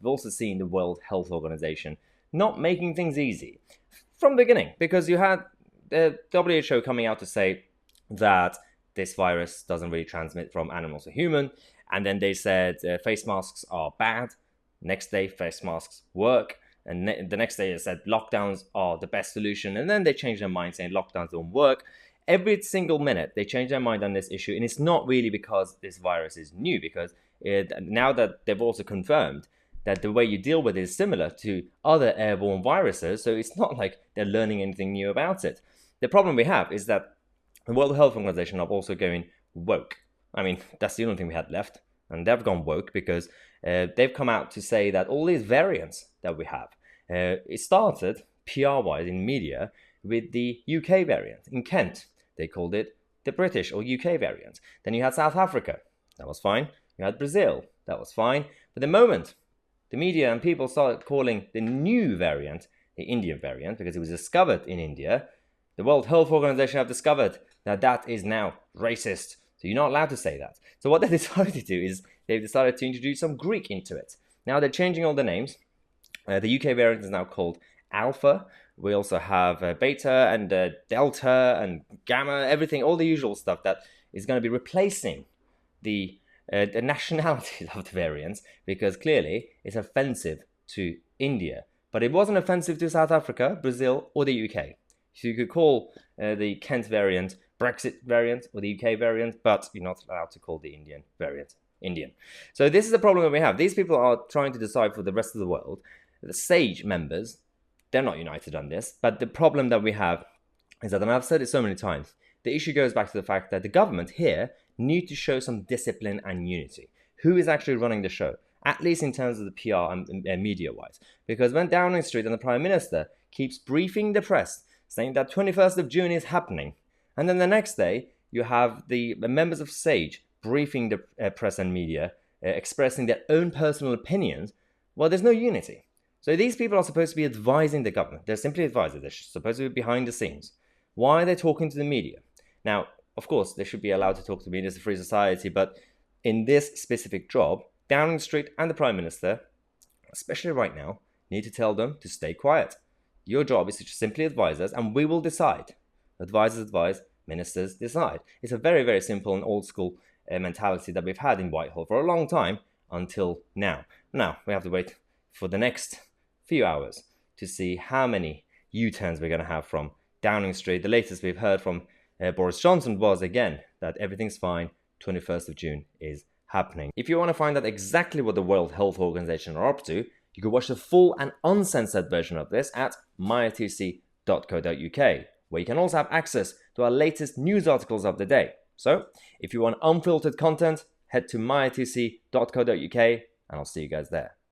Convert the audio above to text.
we've also seen the World Health Organization not making things easy from the beginning, because you had the WHO coming out to say that this virus doesn't really transmit from animals to human, and then they said face masks are bad. Next day, face masks work, and the next day they said lockdowns are the best solution, and then they changed their mind saying lockdowns don't work. Every single minute they change their mind on this issue, and it's not really because this virus is new, because now that they've also confirmed that the way you deal with it is similar to other airborne viruses, so it's not like they're learning anything new about it. The problem we have is that the World Health Organization are also going woke. I mean, that's the only thing we had left, and they've gone woke because they've come out to say that all these variants that we have, it started PR-wise in media with the UK variant in Kent. They called it the British or UK variant. Then you had South Africa. That was fine. You had Brazil. That was fine. But the moment the media and people started calling the new variant the Indian variant, because it was discovered in India, the World Health Organization have discovered that that is now racist. So you're not allowed to say that. So what they decided to do is they've decided to introduce some Greek into it. Now they're changing all the names. The UK variant is now called Alpha. We also have Beta and Delta and Gamma, everything, all the usual stuff that is going to be replacing the nationalities of the variants, because clearly it's offensive to India. But it wasn't offensive to South Africa, Brazil, or the UK. So you could call the Kent variant Brexit variant or the UK variant, but you're not allowed to call the Indian variant Indian. So this is the problem that we have. These people are trying to decide for the rest of the world. The SAGE members, they're not united on this, but the problem that we have is that, and I've said it so many times, the issue goes back to the fact that the government here need to show some discipline and unity. Who is actually running the show? At least in terms of the PR and media-wise. Because when Downing Street and the Prime Minister keeps briefing the press, saying that 21st of June is happening, and then the next day you have the members of SAGE briefing the press and media, expressing their own personal opinions, well, there's no unity. So these people are supposed to be advising the government. They're simply advisors. They're supposed to be behind the scenes. Why are they talking to the media? Now, of course, they should be allowed to talk to media. It's a free society. But in this specific job, Downing Street and the Prime Minister, especially right now, need to tell them to stay quiet. Your job is to simply advise us, and we will decide. Advisors advise, ministers decide. It's a very, very simple and old school mentality that we've had in Whitehall for a long time until now. Now, we have to wait for the next few hours to see how many U-turns we're going to have from Downing Street. The latest we've heard from Boris Johnson was, again, that everything's fine, 21st of June is happening. If you want to find out exactly what the World Health Organization are up to, you can watch the full and uncensored version of this at mytc.co.uk, where you can also have access to our latest news articles of the day. So, if you want unfiltered content, head to mytc.co.uk, and I'll see you guys there.